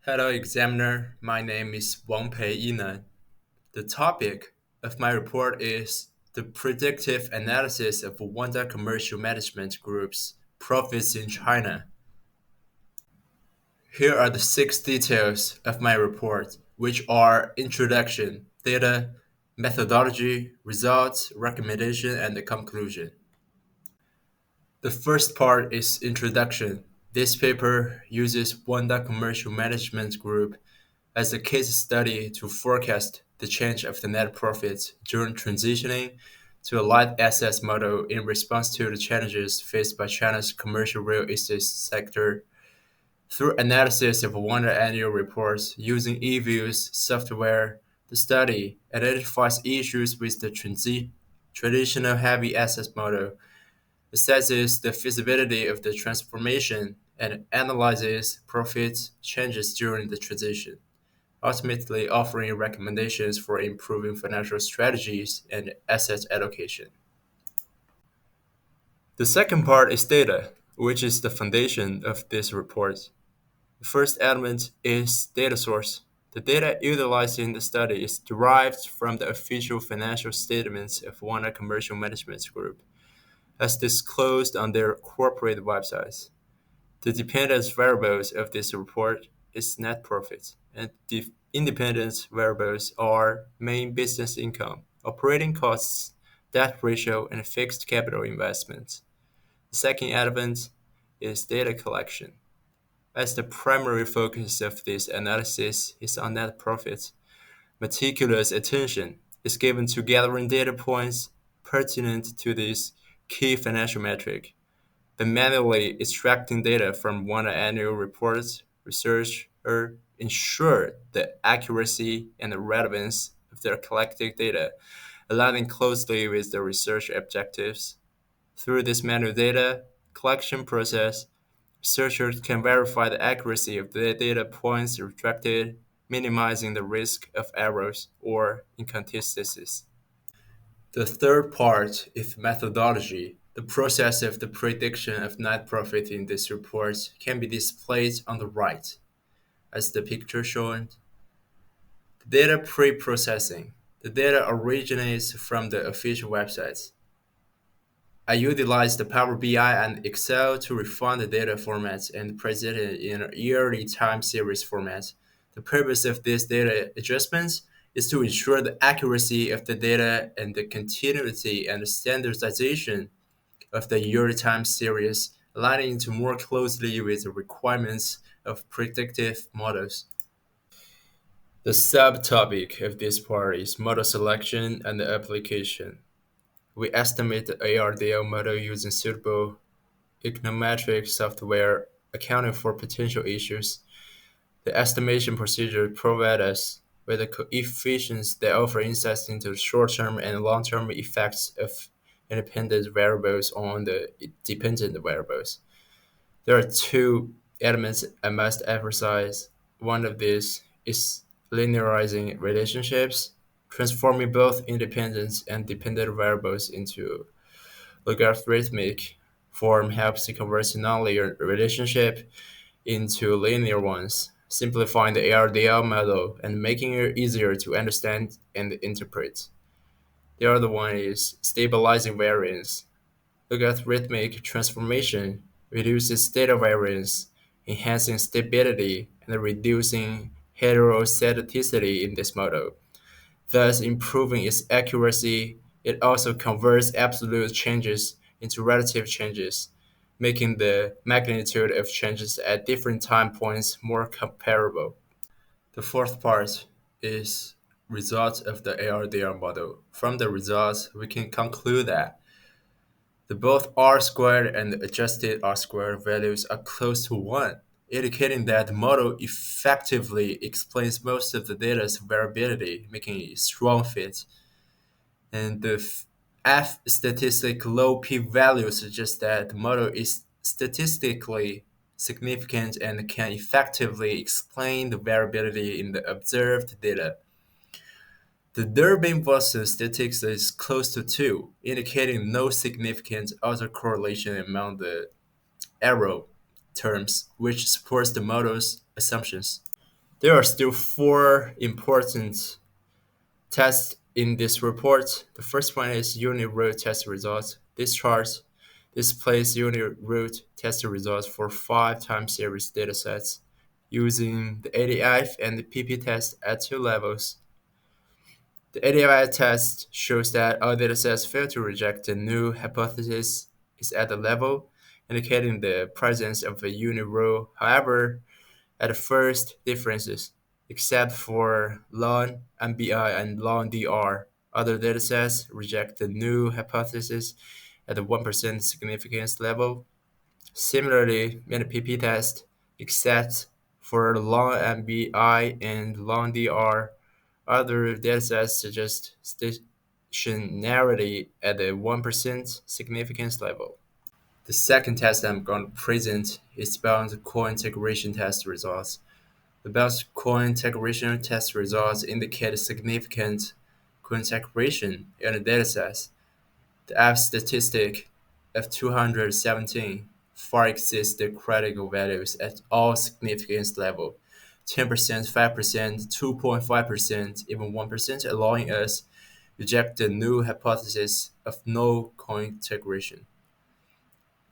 Hello, examiner. My name is Wang Yinan. The topic of my report is the predictive analysis of Wanda Commercial Management Group's profits in China. Here are the six details of my report, which are introduction, data, methodology, results, recommendation, and the conclusion. The first part is introduction. This paper uses Wanda Commercial Management Group as a case study to forecast the change of the net profits during transitioning to a light assets model in response to the challenges faced by China's commercial real estate sector. Through analysis of Wanda annual reports using eViews software, the study identifies issues with the traditional heavy assets model, assesses the feasibility of the transformation, and analyzes profit changes during the transition, ultimately offering recommendations for improving financial strategies and asset allocation. The second part is data, which is the foundation of this report. The first element is data source. The data utilized in the study is derived from the official financial statements of Wanda Commercial Management Group, as disclosed on their corporate websites. The dependent variables of this report is net profit, and the independent variables are main business income, operating costs, debt ratio, and fixed capital investments. The second element is data collection. As the primary focus of this analysis is on net profit, meticulous attention is given to gathering data points pertinent to this key financial metric. By manually extracting data from one annual reports, researchers ensure the accuracy and the relevance of their collected data, aligning closely with the research objectives. Through this manual data collection process, researchers can verify the accuracy of the data points extracted, minimizing the risk of errors or inconsistencies. The third part is methodology. The process of the prediction of net profit in this report can be displayed on the right, as the picture shown. The data pre-processing. The data originates from the official websites. I utilize the Power BI and Excel to refine the data formats and present it in a yearly time series format. The purpose of these data adjustments is to ensure the accuracy of the data and the continuity and the standardization of the yearly time series, aligning to more closely with the requirements of predictive models. The subtopic of this part is model selection and the application. We estimate the ARDL model using suitable econometric software accounting for potential issues. The estimation procedure provides us with the coefficients that offer insights into the short-term and long-term effects of independent variables on the dependent variables. There are two elements I must emphasize. One of these is linearizing relationships, transforming both independent and dependent variables into logarithmic form helps to convert nonlinear relationship into linear ones, simplifying the ARDL model and making it easier to understand and interpret. The other one is stabilizing variance. Logarithmic transformation reduces data variance, enhancing stability and reducing heterozygoticity in this model, thus improving its accuracy. It also converts absolute changes into relative changes, making the magnitude of changes at different time points more comparable. The fourth part is results of the ARDR model. From the results, we can conclude that the both R squared and the adjusted R squared values are close to 1, indicating that the model effectively explains most of the data's variability, making it a strong fit. And the F statistic low p-value suggests that the model is statistically significant and can effectively explain the variability in the observed data. The Durbin Boston statistics is close to 2, indicating no significant autocorrelation among the error terms, which supports the model's assumptions. There are still four important tests in this report. The first one is unit root test results. This chart displays unit root test results for 5 time series datasets using the ADF and the PP test at two levels. The ADI test shows that all datasets fail to reject the null hypothesis is at the level, indicating the presence of a unit row. However, at the first differences, except for ln MBI and ln DR, other datasets reject the null hypothesis at the 1% significance level. Similarly, in the PP test, except for long MBI and long DR, other datasets suggest stationarity at the 1% significance level. The second test I'm going to present is about the co-integration test results. The best co-integration test results indicate a significant co-integration in the datasets. The F statistic of 217 far exceeds the critical values at all significance level, 10%, 5%, 2.5%, even 1%, allowing us reject the null hypothesis of no co-integration.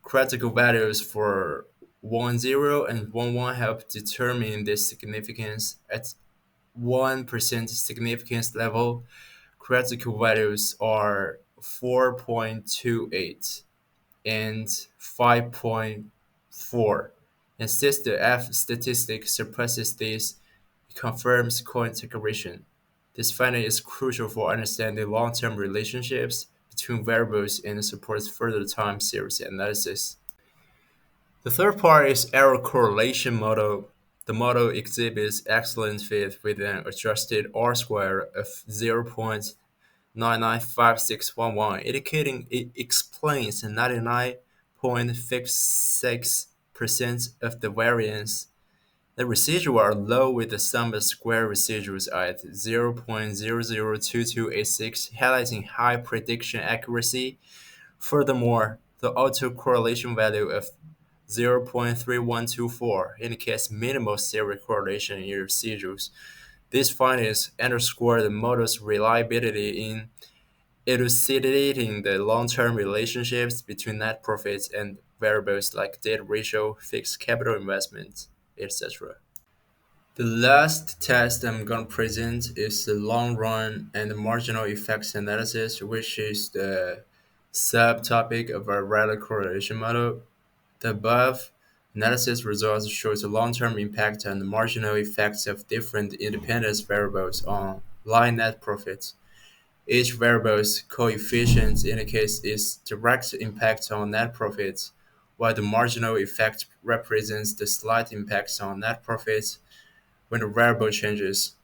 Critical values for 10 and 11 help determine the significance at 1% significance level. Critical values are 4.28 and 5.4. And since the F statistic surpasses this, it confirms co-integration. This finding is crucial for understanding long-term relationships between variables and supports further time series analysis. The third part is error correlation model. The model exhibits excellent fit with an adjusted R square of 0.995611, indicating it explains 99.56% of the variance. The residuals are low with the sum of square residuals at 0.002286, highlighting high prediction accuracy. Furthermore, the autocorrelation value of 0.3124 indicates minimal serial correlation in residuals. These findings underscore the model's reliability in elucidating the long-term relationships between net profits and variables like debt ratio, fixed capital investment, etc. The last test I'm going to present is the long run and marginal effects analysis, which is the subtopic of our radial correlation model. The above analysis results shows the long-term impact and the marginal effects of different independent variables on line net profits. Each variable's coefficient indicates its direct impact on net profits, while the marginal effect represents the slight impacts on net profits when the variable changes,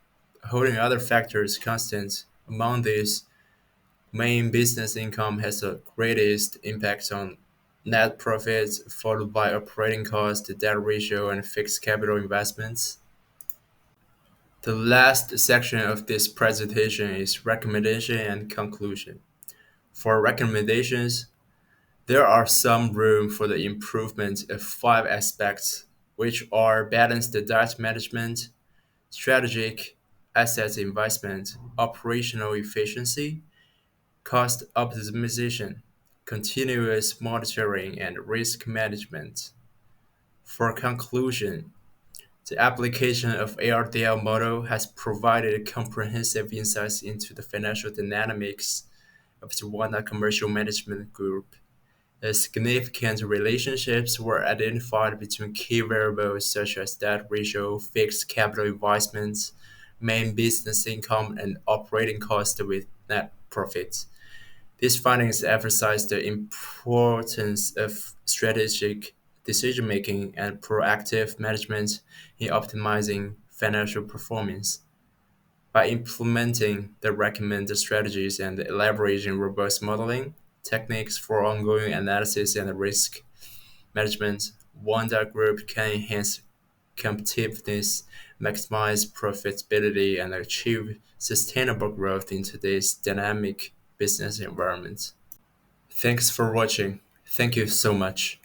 holding other factors constant. Among these, main business income has the greatest impact on net profits, followed by operating cost, debt ratio, and fixed capital investments. The last section of this presentation is recommendation and conclusion. For recommendations, there are some room for the improvement of five aspects, which are balanced debt management, strategic asset investment, operational efficiency, cost optimization, continuous monitoring, and risk management. For conclusion, the application of ARDL model has provided comprehensive insights into the financial dynamics of the Wanda Commercial Management Group. Significant relationships were identified between key variables such as debt ratio, fixed capital investments, main business income, and operating costs with net profits. These findings emphasize the importance of strategic decision making and proactive management in optimizing financial performance. By implementing the recommended strategies and leveraging robust modeling techniques for ongoing analysis and risk management, Wanda Group can enhance competitiveness, maximize profitability, and achieve sustainable growth in today's dynamic business environment. Thanks for watching. Thank you so much.